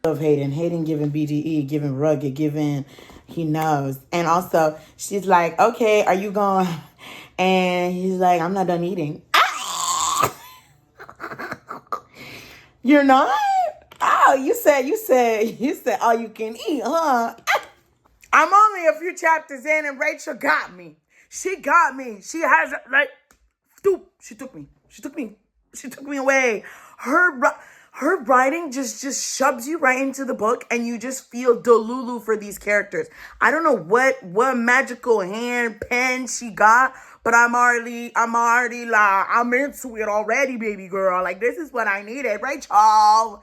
Of Hayden giving BGE, giving rugged, giving he knows. And also, she's like, okay, are you going? And he's like, I'm not done eating. You're not? Oh, you said all you can eat, huh? I'm only a few chapters in and Rachel got me. She got me. She has, like, she took me. She took me away. Her writing just shoves you right into the book and you just feel delulu for these characters. I don't know what magical hand pen she got, but I'm into it already, baby girl. Like, this is what I needed. Rachel.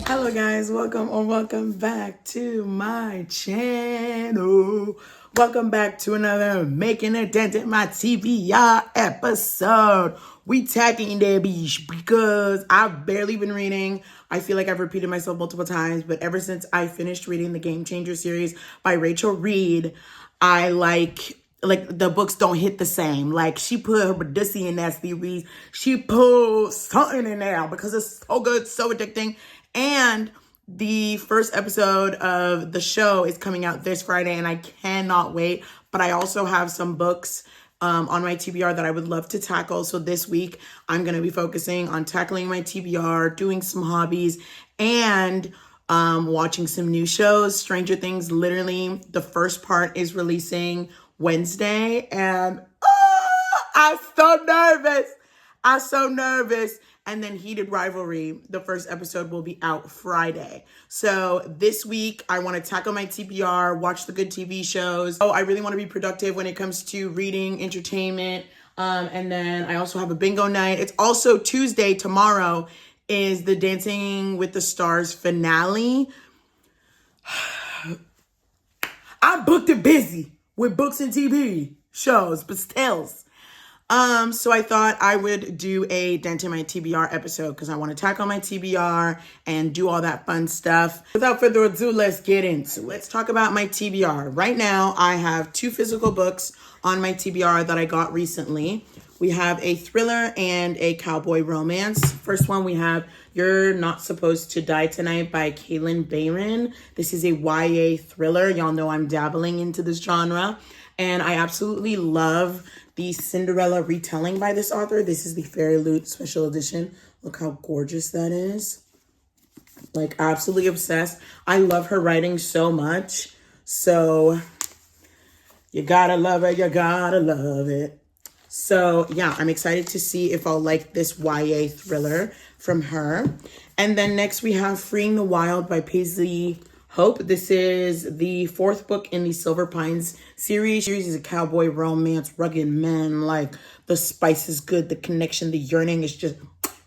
Hello guys, welcome back to my channel. Welcome back to another Making a Dent in My TBR episode. We tagging that beach because I've barely been reading. I feel like I've repeated myself multiple times, but ever since I finished reading the Game Changer series by Rachel Reed, I like the books don't hit the same. Like, she put her Badussi in that series. She put something in there because it's so good, so addicting. And the first episode of the show is coming out this Friday, and I cannot wait. But I also have some books on my TBR that I would love to tackle. So this week, I'm going to be focusing on tackling my TBR, doing some hobbies, and watching some new shows. Stranger Things, literally, the first part is releasing Wednesday, and I'm so nervous. And then Heated Rivalry, the first episode will be out Friday. So this week, I want to tackle my TBR, watch the good TV shows. Oh, I really want to be productive when it comes to reading, entertainment. And then I also have a bingo night. It's also Tuesday. Tomorrow is the Dancing with the Stars finale. I'm booked and busy with books and TV shows, but still. So I thought I would do a Dent in My TBR episode because I want to tackle my TBR and do all that fun stuff. Without further ado, let's get into it. Let's talk about my TBR. Right now, I have 2 physical books on my TBR that I got recently. We have a thriller and a cowboy romance. First one, we have You're Not Supposed to Die Tonight by Kaylin Bayron. This is a YA thriller. Y'all know I'm dabbling into this genre. And I absolutely love the Cinderella retelling by this author. This is the Fairy Loot special edition. Look how gorgeous that is. Like, absolutely obsessed. I love her writing so much. So, you gotta love it. You gotta love it. So, yeah, I'm excited to see if I'll like this YA thriller from her. And then next we have Freeing the Wild by Paisley Hope. This is the 4th book in the Silver Pines series. Series is a cowboy romance, rugged men, like the spice is good, the connection, the yearning is just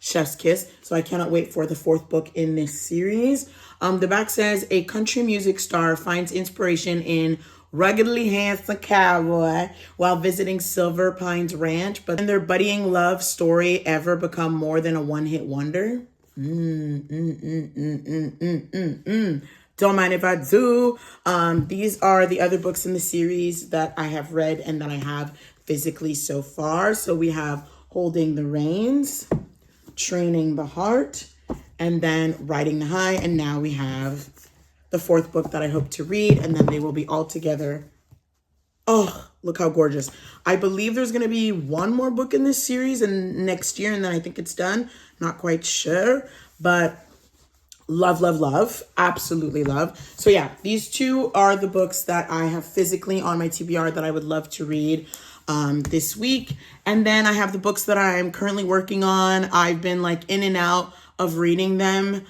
chef's kiss. So I cannot wait for the 4th book in this series. The back says a country music star finds inspiration in ruggedly handsome cowboy while visiting Silver Pines Ranch, but can their budding love story ever become more than a one-hit wonder? Don't mind if I do. These are the other books in the series that I have read and that I have physically so far. So we have Holding the Reins, Training the Heart, and then Riding the High. And now we have the 4th book that I hope to read, and then they will be all together. Oh, look how gorgeous. I believe there's going to be one more book in this series and next year, and then I think it's done. Not quite sure, but love, absolutely love. So yeah, these 2 are the books that I have physically on my TBR that I would love to read this week. And then I have the books that I'm currently working on. I've been like in and out of reading them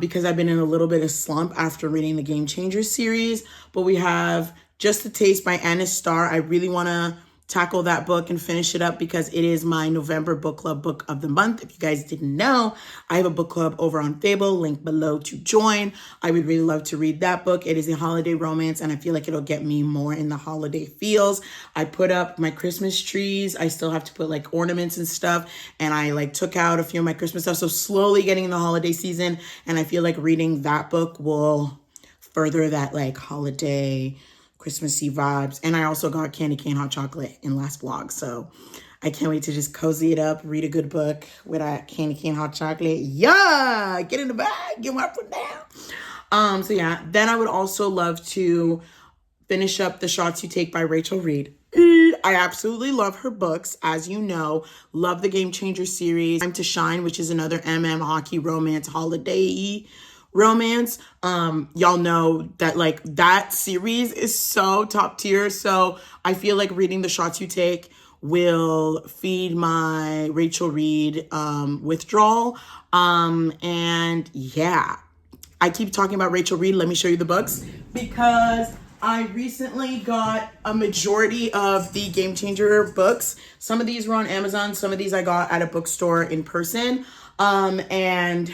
because I've been in a little bit of slump after reading the Game Changer series. But we have Just a Taste by Anna Starr. I really want to tackle that book and finish it up because it is my November book club book of the month. If you guys didn't know, I have a book club over on Fable, link below to join. I would really love to read that book. It is a holiday romance and I feel like it'll get me more in the holiday feels. I put up my Christmas trees. I still have to put like ornaments and stuff, and I like took out a few of my Christmas stuff. So slowly getting in the holiday season, and I feel like reading that book will further that like holiday Christmassy vibes. And I also got candy cane hot chocolate in last vlog. So I can't wait to just cozy it up, read a good book with a candy cane hot chocolate. Yeah, get in the bag, get my foot down. So yeah, then I would also love to finish up The Shots You Take by Rachel Reed. I absolutely love her books, as you know. Love the Game Changer series. Time to Shine, which is another hockey romance, holiday romance. Y'all know that like that series is so top tier. So I feel like reading The Shots You Take will feed my Rachel Reed withdrawal. And yeah, I keep talking about Rachel Reed. Let me show you the books because I recently got a majority of the Game Changer books. Some of these were on Amazon. Some of these I got at a bookstore in person. And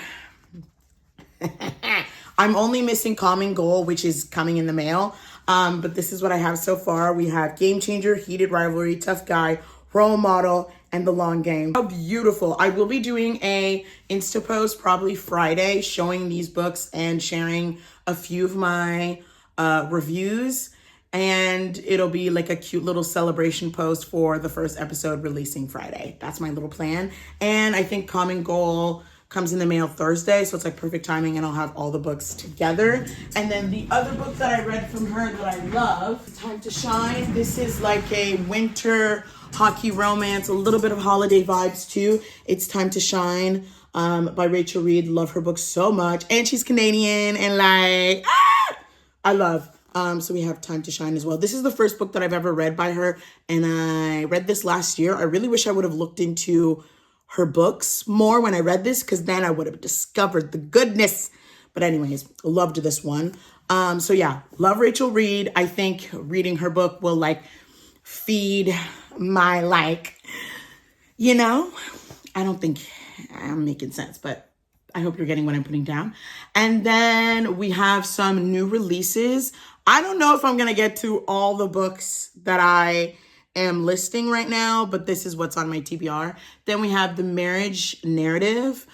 I'm only missing Common Goal, which is coming in the mail. But this is what I have so far. We have Game Changer, Heated Rivalry, Tough Guy, Role Model, and The Long Game. How beautiful. I will be doing a Insta post probably Friday showing these books and sharing a few of my reviews, and it'll be like a cute little celebration post for the first episode releasing Friday. That's my little plan. And I think Common Goal comes in the mail Thursday, so it's like perfect timing, and I'll have all the books together. And then the other book that I read from her that I love, Time to Shine. This is like a winter hockey romance, a little bit of holiday vibes too. It's Time to Shine by Rachel Reed. Love her book so much, and she's Canadian, and like I love. So we have Time to Shine as well. This is the first book that I've ever read by her, and I read this last year. I really wish I would have looked into her books more when I read this, because then I would have discovered the goodness. But anyways, loved this one. So yeah, love Rachel Reed. I think reading her book will like feed my like, you know, I don't think I'm making sense, but I hope you're getting what I'm putting down. And then we have some new releases. I don't know if I'm going to get to all the books that I am listing right now, but this is what's on my TBR. Then we have The Marriage Narrative,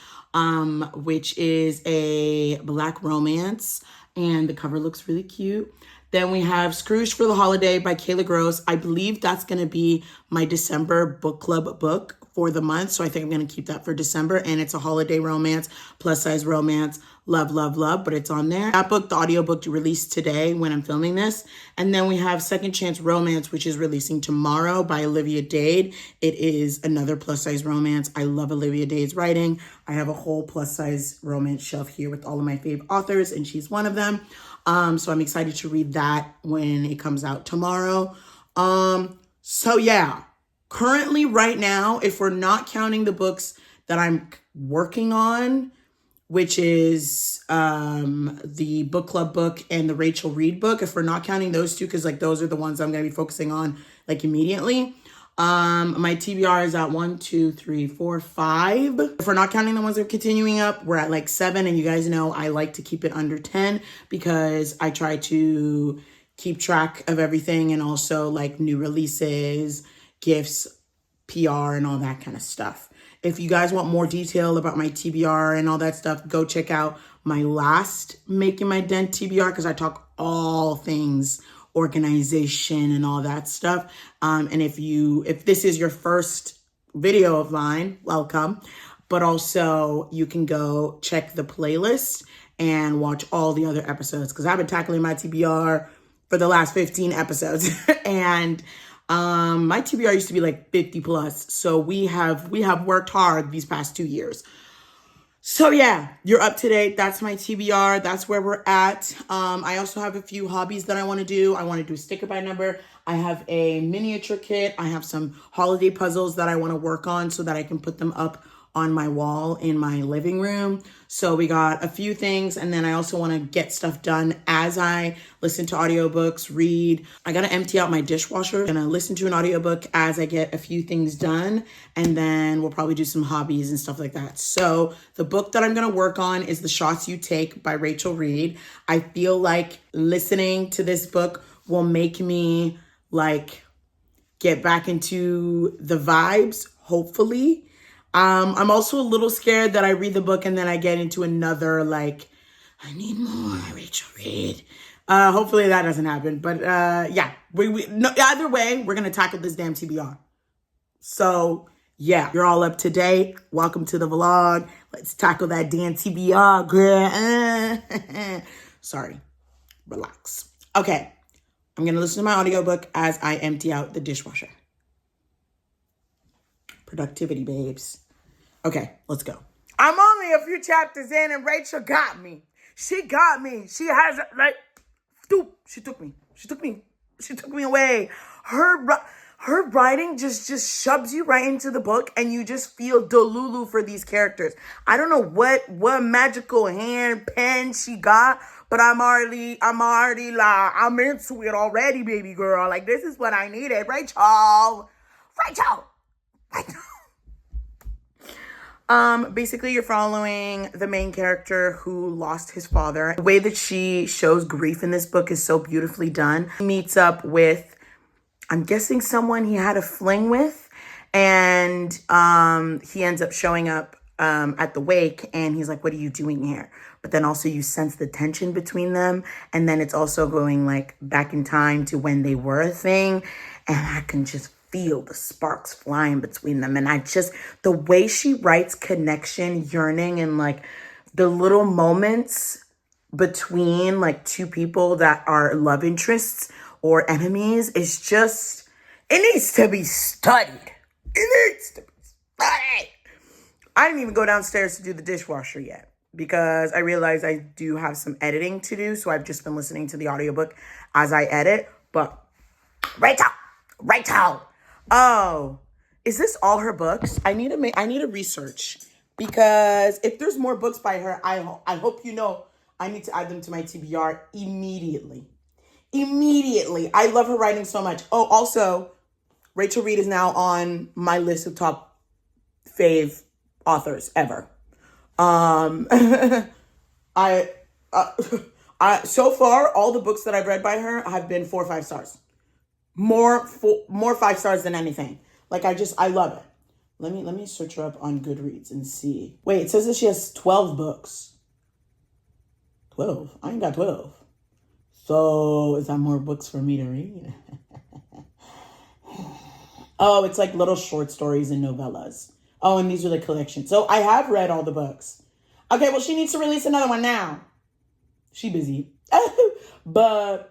which is a Black romance, and the cover looks really cute. Then we have Scrooged for the Holiday by Kayla Gross. I believe that's going to be my December book club book for the month. So I think I'm going to keep that for December. And it's a holiday romance, plus size romance. Love, love, love. But it's on there. That book, the audiobook, released today when I'm filming this. And then we have Second Chance Romance, which is releasing tomorrow by Olivia Dade. It is another plus size romance. I love Olivia Dade's writing. I have a whole plus size romance shelf here with all of my fave authors, and she's one of them. So I'm excited to read that when it comes out tomorrow. So yeah, currently right now, if we're not counting the books that I'm working on, which is the book club book and the Rachel Reed book, if we're not counting those two, because like those are the ones I'm going to be focusing on like immediately. My TBR is at 1, 2, 3, 4, 5. If we're not counting the ones that are continuing up, we're at like 7. And you guys know I like to keep it under 10 because I try to keep track of everything, and also like new releases, gifts, PR, and all that kind of stuff. If you guys want more detail about my TBR and all that stuff, go check out my last Making My Dent TBR, because I talk all things organization and all that stuff. And if this is your first video of mine, welcome. But also you can go check the playlist and watch all the other episodes, because I've been tackling my TBR for the last 15 episodes. And my TBR used to be like 50 plus. So we have worked hard these past 2 years. So yeah, you're up to date. That's my TBR. That's where we're at. I also have a few hobbies that I want to do. I want to do sticker by number. I have a miniature kit. I have some holiday puzzles that I want to work on so that I can put them up on my wall in my living room. So we got a few things. And then I also want to get stuff done as I listen to audiobooks, read. I got to empty out my dishwasher. I'm going to listen to an audiobook as I get a few things done. And then we'll probably do some hobbies and stuff like that. So the book that I'm going to work on is The Shots You Take by Rachel Reed. I feel like listening to this book will make me like get back into the vibes, hopefully. I'm also a little scared that I read the book and then I get into another, like, I need more Rachel Reed Hopefully that doesn't happen. But yeah, no, either way, we're going to tackle this damn TBR. So yeah, you're all up to date. Welcome to the vlog. Let's tackle that damn TBR, girl. Sorry. Relax. Okay. I'm going to listen to my audiobook as I empty out the dishwasher. Productivity, babes. Okay, let's go. I'm only a few chapters in and Rachel got me. She got me. She has, like, she took me. She took me away. Her writing just shoves you right into the book and you just feel delulu for these characters. I don't know what magical hand pen she got, but I'm into it already, baby girl. Like, this is what I needed. Rachel. Basically, you're following the main character who lost his father. The way that she shows grief in this book is so beautifully done. He meets up with, I'm guessing, someone he had a fling with, and he ends up showing up at the wake, and he's like, what are you doing here? But then also you sense the tension between them, and then it's also going like back in time to when they were a thing, and I can just feel the sparks flying between them. And the way she writes connection, yearning, and like the little moments between like two people that are love interests or enemies is just, it needs to be studied. I didn't even go downstairs to do the dishwasher yet because I realized I do have some editing to do. So I've just been listening to the audiobook as I edit. But Rachel. Oh, is this all her books? I need to research, because if there's more books by her, I hope you know I need to add them to my TBR immediately. I love her writing so much. Oh, also, Rachel Reed is now on my list of top fave authors ever. So far, all the books that I've read by her have been 4 or 5 stars. More 5 stars than anything. Like, I love it. Let me search her up on Goodreads and see. Wait, it says that she has 12 books. 12? I ain't got 12. So, is that more books for me to read? Oh, it's like little short stories and novellas. Oh, and these are the collections. So, I have read all the books. Okay, well, she needs to release another one now. She busy. But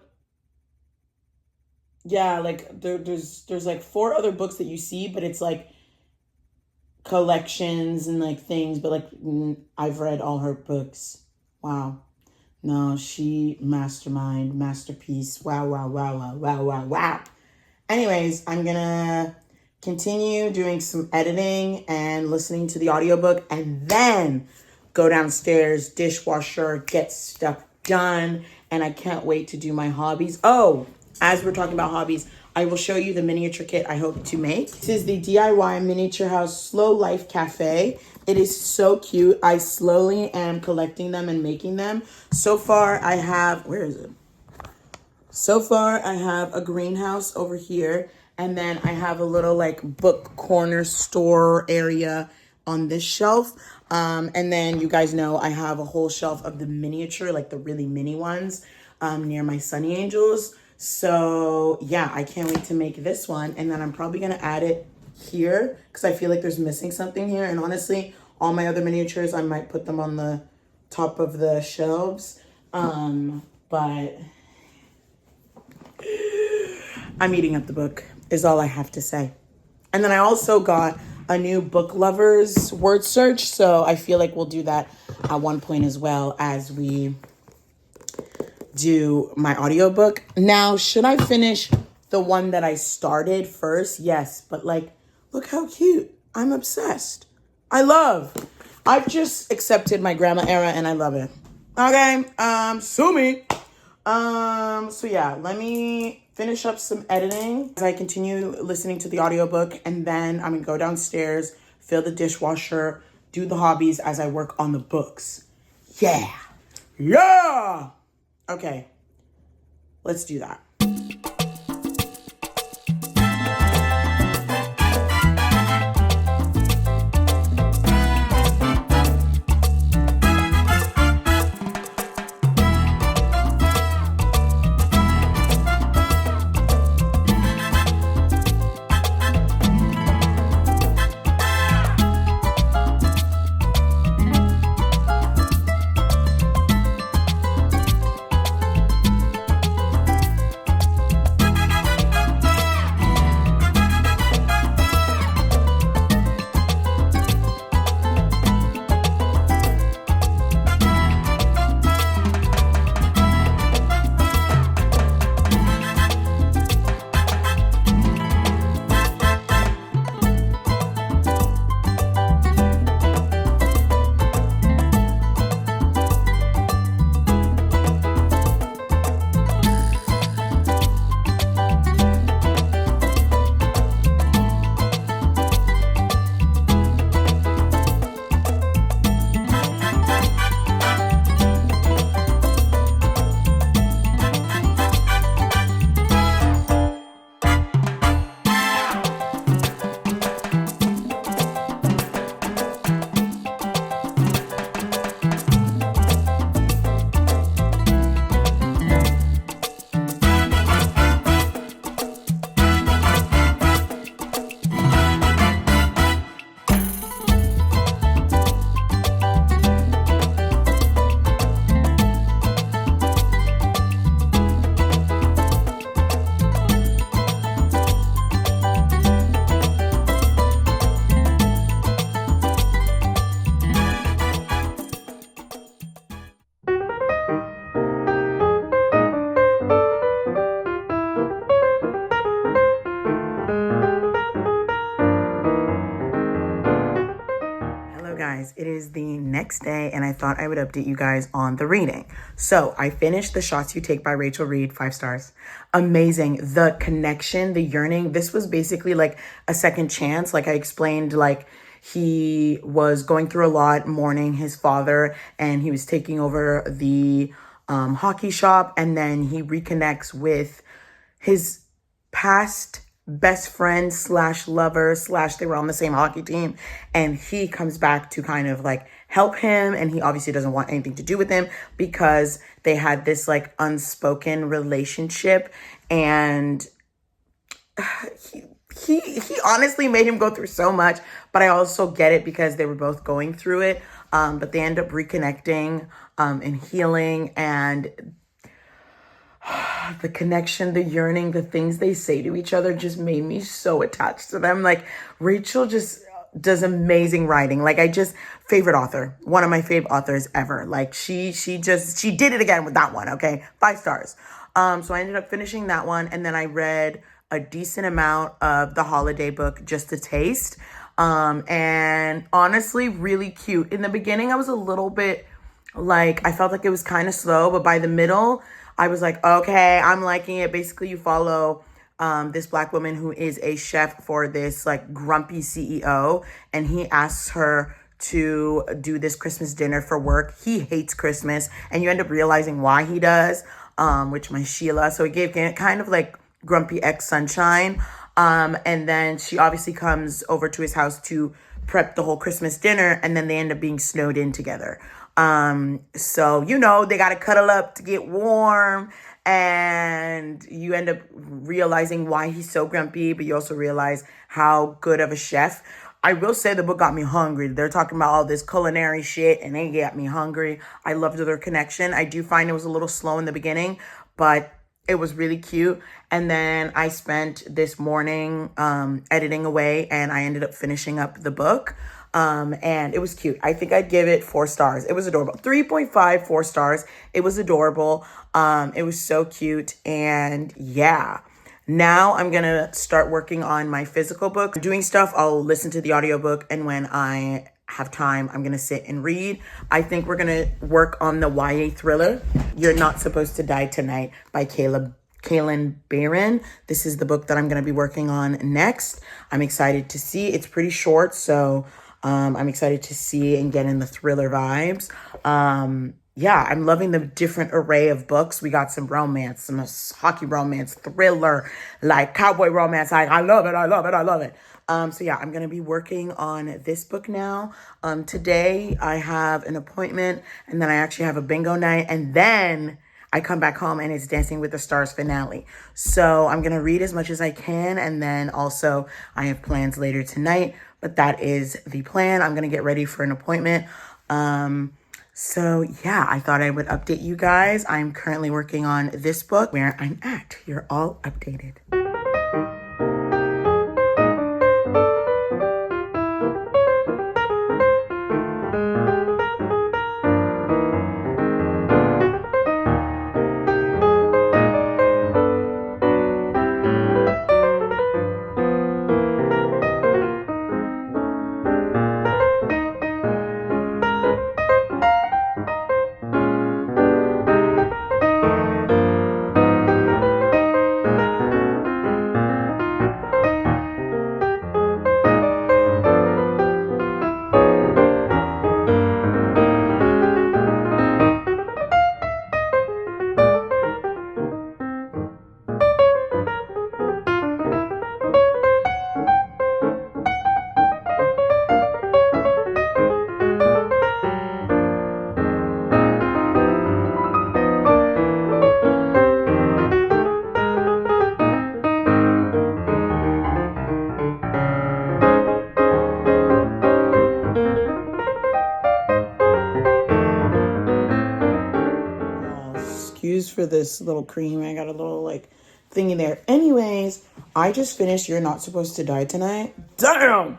yeah, like there's like 4 other books that you see, but it's like collections and like things. But like I've read all her books. Wow. No, she mastermind, masterpiece. Wow. Anyways, I'm gonna continue doing some editing and listening to the audiobook, and then go downstairs, dishwasher, get stuff done, and I can't wait to do my hobbies. Oh, as we're talking about hobbies, I will show you the miniature kit I hope to make. This is the DIY Miniature House Slow Life Cafe. It is so cute. I slowly am collecting them and making them. So far, I have, where is it? So far, I have a greenhouse over here, and then I have a little like book corner store area on this shelf. And then you guys know I have a whole shelf of the miniature, like the really mini ones, near my Sunny Angels. So yeah, I can't wait to make this one. And then I'm probably going to add it here because I feel like there's missing something here. And honestly, all my other miniatures, I might put them on the top of the shelves. But I'm eating up the book is all I have to say. And then I also got a new book lovers word search. So I feel like we'll do that at one point as well as we do my audiobook. Now, should I finish the one that I started first? Yes, but like, look how cute. I'm obsessed. I've just accepted my grandma era and I love it. Okay, sue me. So yeah, let me finish up some editing as I continue listening to the audiobook, and then I'm gonna go downstairs, fill the dishwasher, do the hobbies as I work on the books. Yeah. Okay, let's do that. guys, it is the next day and I thought I would update you guys on the reading. So I finished The Shots You Take by Rachel Reed, 5 stars. Amazing. The connection, the yearning. This was basically like a second chance. Like I explained, like he was going through a lot, mourning his father, and he was taking over the hockey shop, and then he reconnects with his past best friend slash lover slash they were on the same hockey team, and he comes back to kind of like help him, and he obviously doesn't want anything to do with him because they had this like unspoken relationship, and he honestly made him go through so much, but I also get it because they were both going through it, but they end up reconnecting and healing, and the connection, the yearning, the things they say to each other just made me so attached to them. Like Rachel just does amazing writing. Like favorite author, one of my favorite authors ever. Like she did it again with that one. Okay. 5 stars. So I ended up finishing that one. And then I read a decent amount of the holiday book, Just a Taste. And honestly, really cute. In the beginning, I was a little bit like, I felt like it was kind of slow, but by the middle, I was like, okay, I'm liking it. Basically, you follow this Black woman who is a chef for this like grumpy CEO, and he asks her to do this Christmas dinner for work. He hates Christmas, and you end up realizing why he does, which my Sheila. So it gave kind of like grumpy ex Sunshine. And then she obviously comes over to his house to prep the whole Christmas dinner, and then they end up being snowed in together. So, they got to cuddle up to get warm, and you end up realizing why he's so grumpy, but you also realize how good of a chef. I will say the book got me hungry. They're talking about all this culinary shit, and they got me hungry. I loved their connection. I do find it was a little slow in the beginning, but it was really cute. And then I spent this morning editing away, and I ended up finishing up the book. And it was cute. I think I'd give it 4 stars. It was adorable. 3.5, 4 stars. It was adorable. It was so cute. And yeah, now I'm going to start working on my physical book. Doing stuff, I'll listen to the audiobook. And when I have time, I'm going to sit and read. I think we're going to work on the YA thriller, You're Not Supposed to Die Tonight by Kaylin Barron. This is the book that I'm going to be working on next. I'm excited to see. It's pretty short, so I'm excited to see and get in the thriller vibes. Yeah, I'm loving the different array of books. We got some romance, some hockey romance, thriller, like cowboy romance. I love it. I love it. I love it. So yeah, I'm going to be working on this book now. Today I have an appointment, and then I actually have a bingo night, and then I come back home and it's Dancing with the Stars finale. So I'm going to read as much as I can. And then also I have plans later tonight, but that is the plan. I'm going to get ready for an appointment. So yeah, I thought I would update you guys. I'm currently working on this book where I'm at. You're all updated. Excuse for this little cream. I got a little like thingy there. Anyways, I just finished You're Not Supposed to Die Tonight. Damn!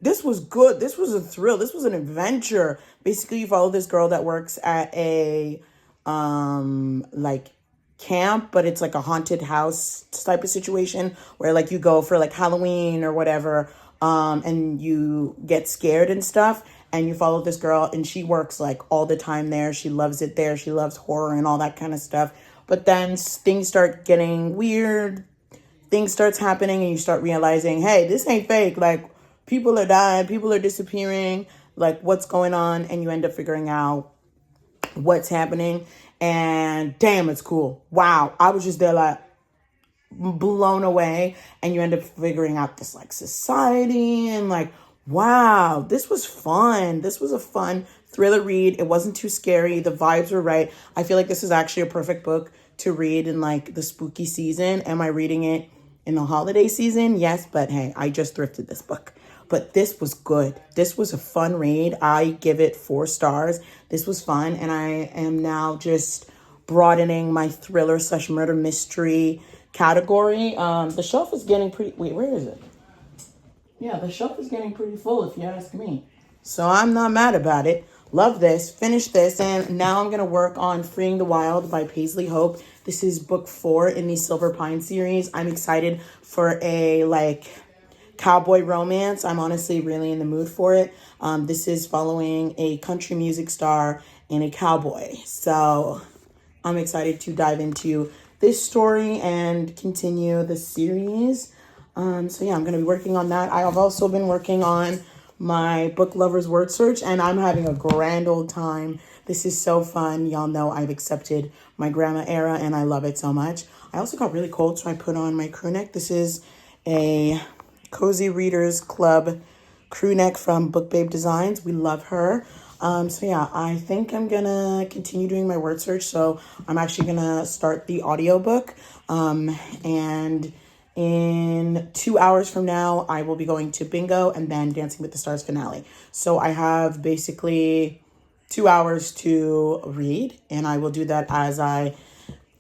This was good. This was a thrill. This was an adventure. Basically, you follow this girl that works at a like camp, but it's like a haunted house type of situation where like you go for like Halloween or whatever. and you get scared and stuff, and you follow this girl, and she works like all the time there. She loves it there. She loves horror and all that kind of stuff. But then things start getting weird. Things starts happening, and you start realizing, hey, this ain't fake. Like, people are dying. People are disappearing. Like, what's going on? And you end up figuring out what's happening. And damn, it's cool. Wow. I was just there like blown away. And you end up figuring out this like society and like, wow, this was fun. This was a fun thriller read. It wasn't too scary. The vibes were right. I feel like this is actually a perfect book to read in like the spooky season. Am I reading it in the holiday season? Yes, but hey, I just thrifted this book. But this was good. This was a fun read. I give it 4 stars. This was fun. And I am now just broadening my thriller / murder mystery category. The shelf is getting pretty... Wait, where is it? Yeah, the shelf is getting pretty full if you ask me. So I'm not mad about it. Love this. Finish this. And now I'm going to work on Freeing the Wild by Paisley Hope. This is book 4 in the Silver Pine series. I'm excited for a like cowboy romance. I'm honestly really in the mood for it. This is following a country music star and a cowboy. So I'm excited to dive into this story and continue the series. So yeah, I'm going to be working on that. I have also been working on my book lovers word search, and I'm having a grand old time. This is so fun. Y'all know I've accepted my grandma era, and I love it so much. I also got really cold, so I put on my crew neck. This is a Cozy Readers Club crew neck from Book Babe Designs. We love her. So yeah, I think I'm gonna continue doing my word search. So I'm actually gonna start the audiobook. And in 2 hours from now, I will be going to bingo and then Dancing with the Stars finale. So I have basically 2 hours to read, and I will do that as I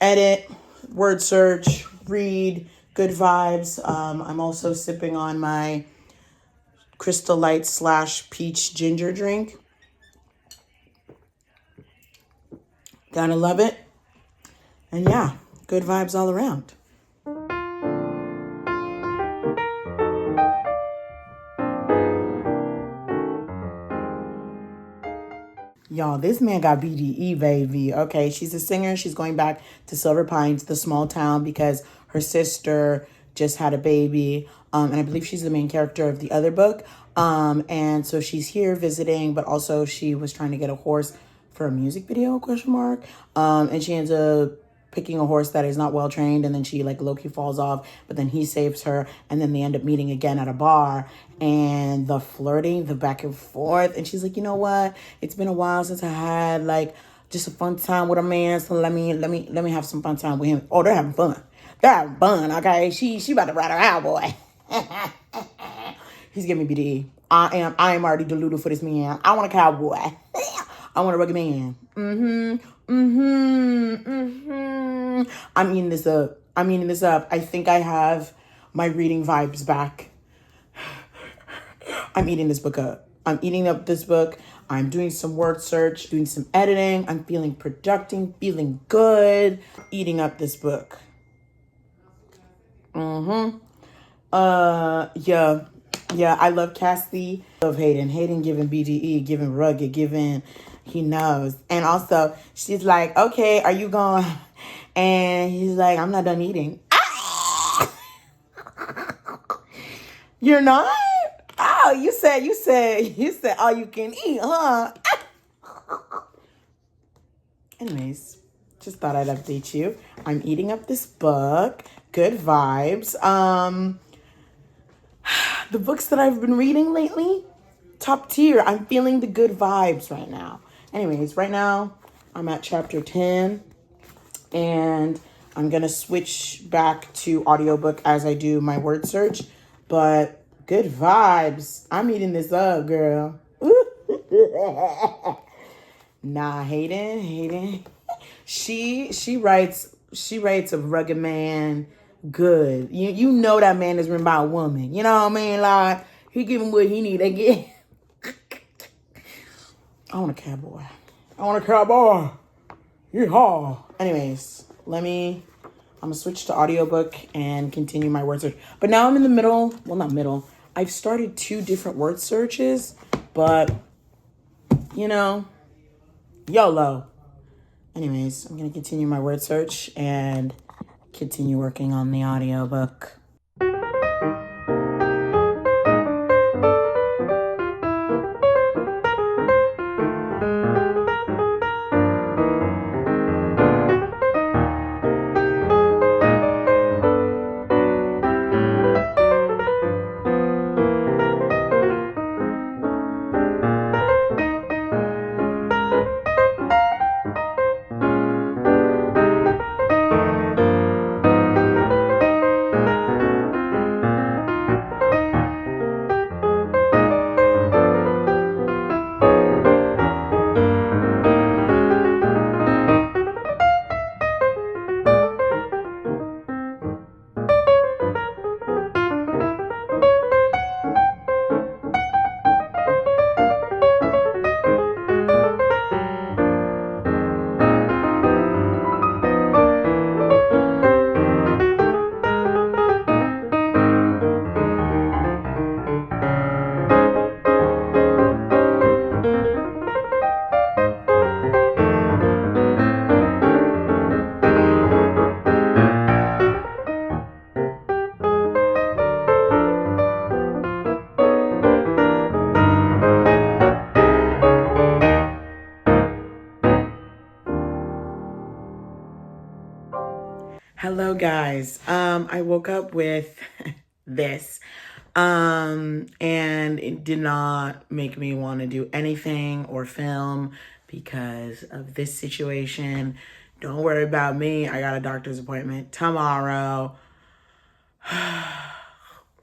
edit, word search, read, good vibes. I'm also sipping on my Crystal Light / peach ginger drink. Gotta love it. And yeah, good vibes all around. Y'all, this man got BDE, baby. Okay, she's a singer. She's going back to Silver Pines, the small town, because her sister just had a baby. And I believe she's the main character of the other book. And so she's here visiting, but also she was trying to get a horse for a music video, ? And she ends up picking a horse that is not well trained, and then she like low-key falls off, but then he saves her, and then they end up meeting again at a bar, and the flirting, the back and forth, and she's like, you know what? It's been a while since I had like just a fun time with a man, so let me have some fun time with him. Oh, they're having fun. They're having fun, okay? She about to ride her out, boy. He's giving me BD. I am already deluded for this man. I want a cowboy. I want a rugged man. I'm eating this up. I think I have my reading vibes back. I'm eating this book up. I'm eating up this book. I'm doing some word search, doing some editing. I'm feeling productive, feeling good. Eating up this book. Yeah, I love Cassie. I love Hayden. Hayden giving BDE, giving rugged, giving, he knows. And also, she's like, okay, are you going? And he's like, I'm not done eating. You're not? Oh, you said all you can eat, huh? Anyways, just thought I'd update you. I'm eating up this book. Good vibes. The books that I've been reading lately, top tier. I'm feeling the good vibes right now. Anyways, right now I'm at chapter 10, and I'm going to switch back to audiobook as I do my word search, but good vibes. I'm eating this up, girl. Nah, Hayden. She writes a rugged man good. You know that man is written by a woman. You know what I mean? Like, he give him what he need. They get. I want a cowboy. Yeehaw. Anyways, I'm gonna switch to audiobook and continue my word search. But now I'm in the middle. Well, not middle. I've started 2 different word searches, but, you know, YOLO. Anyways, I'm going to continue my word search and continue working on the audiobook. Hello guys. I woke up with this. And it did not make me want to do anything or film because of this situation. Don't worry about me. I got a doctor's appointment tomorrow.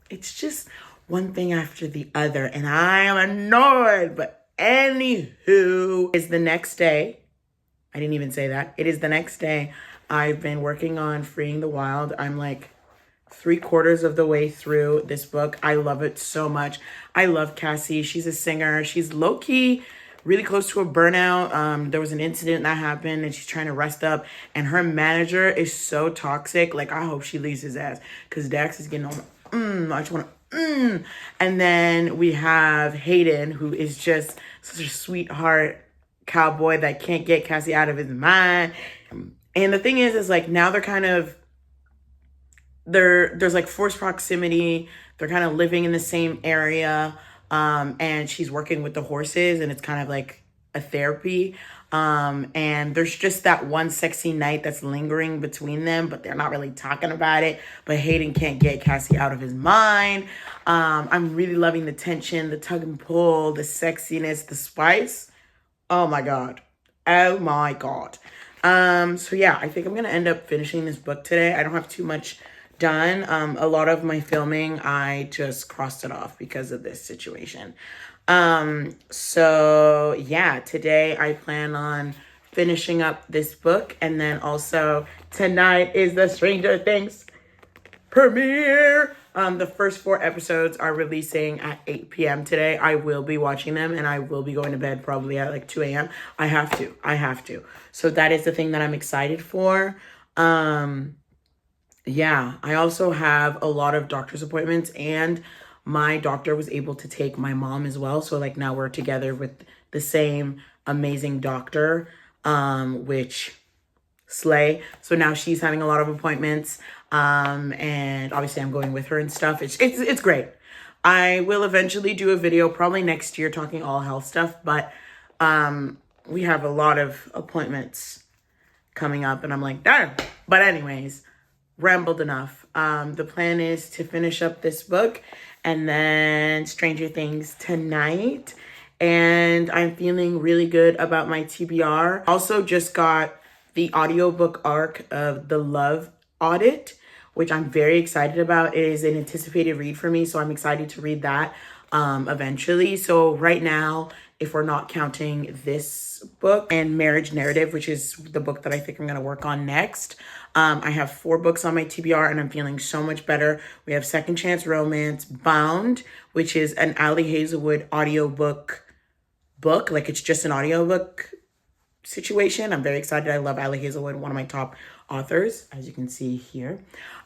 It's just one thing after the other, and I am annoyed. But anywho, it's the next day. I didn't even say that. It is the next day. I've been working on Freeing the Wild. I'm like 3/4 of the way through this book. I love it so much. I love Cassie. She's a singer. She's low-key really close to a burnout. There was an incident that happened and she's trying to rest up. And her manager is so toxic. Like, I hope she leaves his ass because Dax is getting on my, I just want to, And then we have Hayden, who is just such a sweetheart cowboy that can't get Cassie out of his mind. And the thing is like now they're kind of, there's like forced proximity. They're kind of living in the same area. And she's working with the horses and it's kind of like a therapy. And there's just that one sexy night that's lingering between them, but they're not really talking about it. But Hayden can't get Cassie out of his mind. I'm really loving the tension, the tug and pull, the sexiness, the spice. Oh my God. Oh my God. So yeah, I think I'm going to end up finishing this book today. I don't have too much done. A lot of my filming, I just crossed it off because of this situation. So yeah, today I plan on finishing up this book. And then also tonight is the Stranger Things premiere. The first 4 episodes are releasing at 8 p.m. today. I will be watching them and I will be going to bed probably at like 2 a.m. I have to. So that is the thing that I'm excited for. Yeah, I also have a lot of doctor's appointments and my doctor was able to take my mom as well. So like now we're together with the same amazing doctor, which slay. So now she's having a lot of appointments. And obviously I'm going with her and stuff. It's great. I will eventually do a video probably next year talking all health stuff, but we have a lot of appointments coming up and I'm like, darn. But anyways, rambled enough. The plan is to finish up this book and then Stranger Things tonight. And I'm feeling really good about my TBR. Also just got the audiobook arc of The Love Audit, which I'm very excited about. It is an anticipated read for me, so I'm excited to read that eventually. So right now, if we're not counting this book and Marriage Narrative, which is the book that I think I'm going to work on next, I have 4 books on my TBR and I'm feeling so much better. We have Second Chance Romance, Bound, which is an Ali Hazelwood audiobook book. Like it's just an audiobook situation. I'm very excited. I love Ali Hazelwood, one of my top authors, as you can see here.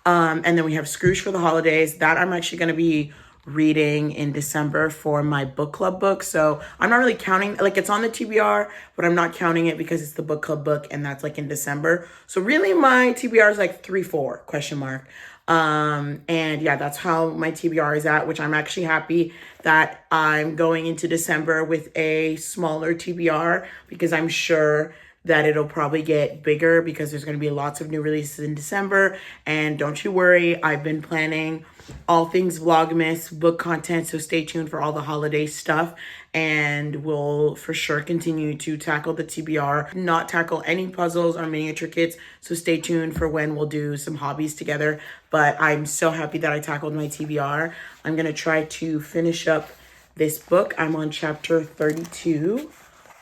And then we have Scrooge for the Holidays. That I'm actually going to be reading in December for my book club book. So I'm not really counting, like it's on the TBR, but I'm not counting it because it's the book club book and that's like in December. So really my TBR is like 3-4 question mark. And yeah, that's how my TBR is at, which I'm actually happy that I'm going into December with a smaller TBR because I'm sure that it'll probably get bigger because there's going to be lots of new releases in December. And don't you worry, I've been planning all things Vlogmas book content, so stay tuned for all the holiday stuff. And we'll for sure continue to tackle the TBR, not tackle any puzzles or miniature kits. So stay tuned for when we'll do some hobbies together. But I'm so happy that I tackled my TBR. I'm going to try to finish up this book. I'm on chapter 32.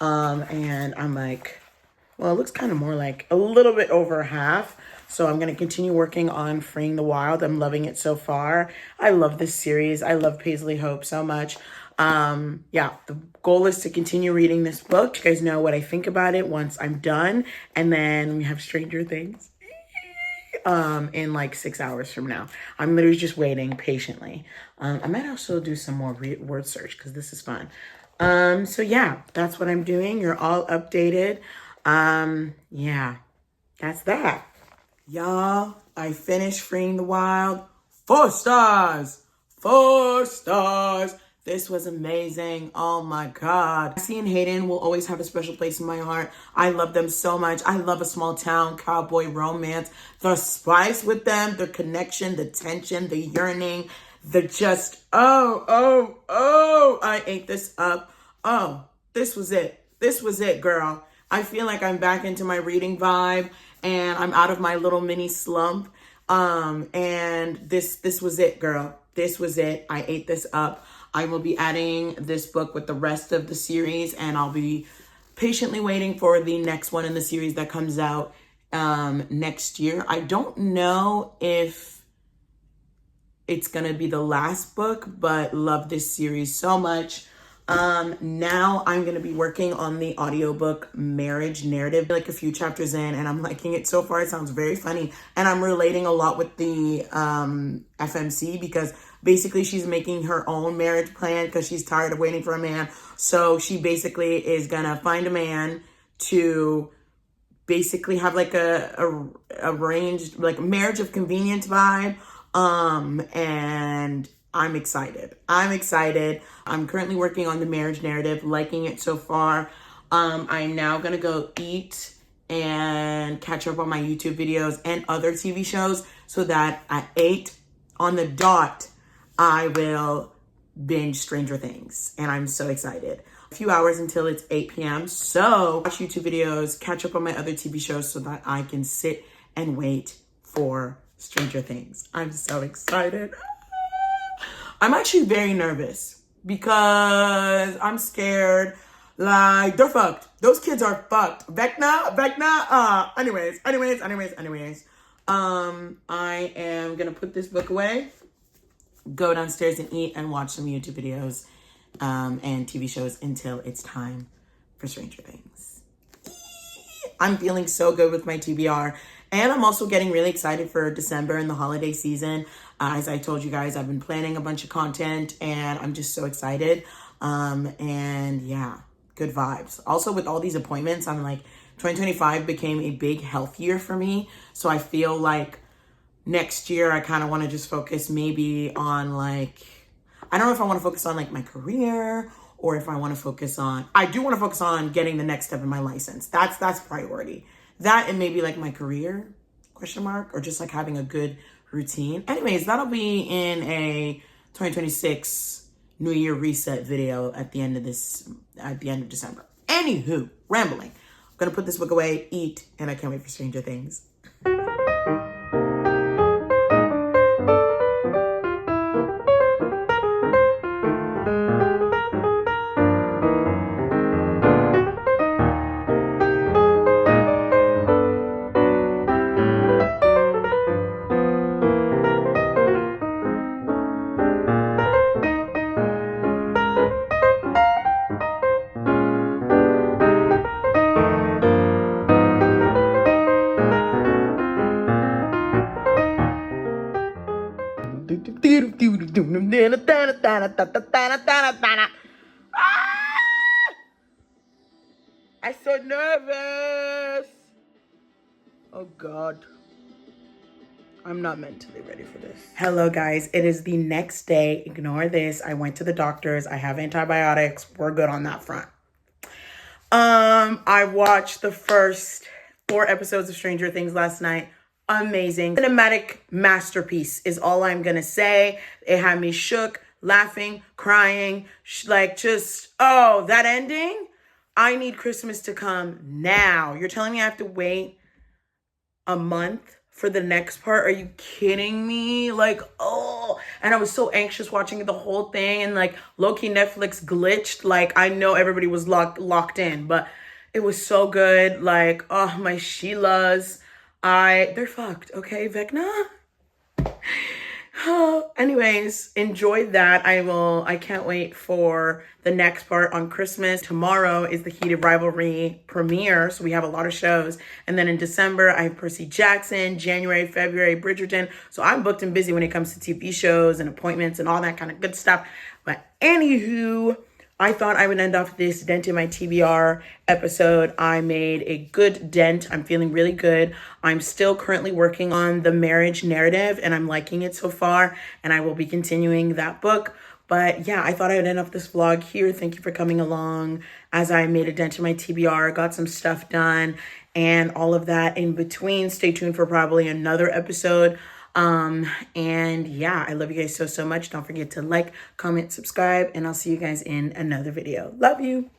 And I'm like, well, it looks kind of more like a little bit over half. So I'm going to continue working on Freeing the Wild. I'm loving it so far. I love this series. I love Paisley Hope so much. Yeah, the goal is to continue reading this book. You guys know what I think about it once I'm done. And then we have Stranger Things in like 6 hours from now. I'm literally just waiting patiently. I might also do some more word search because this is fun. So yeah, that's what I'm doing. You're all updated. Yeah, that's that. Y'all, I finished Freeing the Wild. 4 stars. 4 stars. This was amazing. Oh my God. Cassie and Hayden will always have a special place in my heart. I love them so much. I love a small town cowboy romance. The spice with them, the connection, the tension, the yearning, the just, I ate this up. Oh, this was it. This was it, girl. I feel like I'm back into my reading vibe and I'm out of my little mini slump. And this was it, girl. This was it. I ate this up. I will be adding this book with the rest of the series and I'll be patiently waiting for the next one in the series that comes out next year. I don't know if it's going to be the last book, but love this series so much. Now I'm going to be working on the audiobook Marriage Narrative, like a few chapters in, and I'm liking it so far. It sounds very funny. And I'm relating a lot with the, FMC because basically she's making her own marriage plan because she's tired of waiting for a man. So she basically is going to find a man to basically have like a arranged, like marriage of convenience vibe. And I'm excited. I'm currently working on the Marriage Narrative, liking it so far. I'm now gonna go eat and catch up on my YouTube videos and other TV shows so that at 8 on the dot, I will binge Stranger Things. And I'm so excited. A few hours until it's 8 p.m. So watch YouTube videos, catch up on my other TV shows so that I can sit and wait for Stranger Things. I'm so excited. I'm actually very nervous because I'm scared. Like, they're fucked. Those kids are fucked. Vecna. Anyways. I am gonna put this book away, go downstairs and eat and watch some YouTube videos and TV shows until it's time for Stranger Things. I'm feeling so good with my TBR. And I'm also getting really excited for December and the holiday season. As I told you guys, I've been planning a bunch of content and I'm just so excited. And yeah, good vibes. Also with all these appointments, I'm like, 2025 became a big health year for me. So I feel like next year, I kind of want to just focus maybe on like, I don't know if I want to focus on like my career or if I want to focus on, I do want to focus on getting the next step in my license. That's priority. That and maybe like my career, question mark, or just like having a good routine. Anyways, that'll be in a 2026 New Year reset video at the end of December. Anywho, rambling. I'm gonna put this book away, eat, and I can't wait for Stranger Things. I'm so nervous. Oh God. I'm not mentally ready for this. Hello guys, it is the next day. Ignore this. I went to the doctors. I have antibiotics. We're good on that front. I watched the first 4 episodes of Stranger Things last night. Amazing. Cinematic masterpiece is all I'm gonna say. It had me shook, laughing, crying, like just, oh, that ending. I need Christmas to come now. You're telling me I have to wait a month for the next part? Are you kidding me? Like, oh, and I was so anxious watching the whole thing, and like low-key Netflix glitched. Like, I know everybody was locked in, but it was so good. Like, oh, my Sheilas, they're fucked, okay, Vecna? Anyways, enjoyed that. I can't wait for the next part on Christmas. Tomorrow is the Heated Rivalry premiere, so we have a lot of shows. And then in December, I have Percy Jackson, January, February, Bridgerton. So I'm booked and busy when it comes to TV shows and appointments and all that kind of good stuff. But anywho, I thought I would end off this dent in my TBR episode. I made a good dent. I'm feeling really good. I'm still currently working on the marriage narrative and I'm liking it so far. And I will be continuing that book. But yeah, I thought I would end off this vlog here. Thank you for coming along as I made a dent in my TBR, got some stuff done and all of that in between. Stay tuned for probably another episode. And yeah, I love you guys so much. Don't forget to like, comment, subscribe, and I'll see you guys in another video. Love you.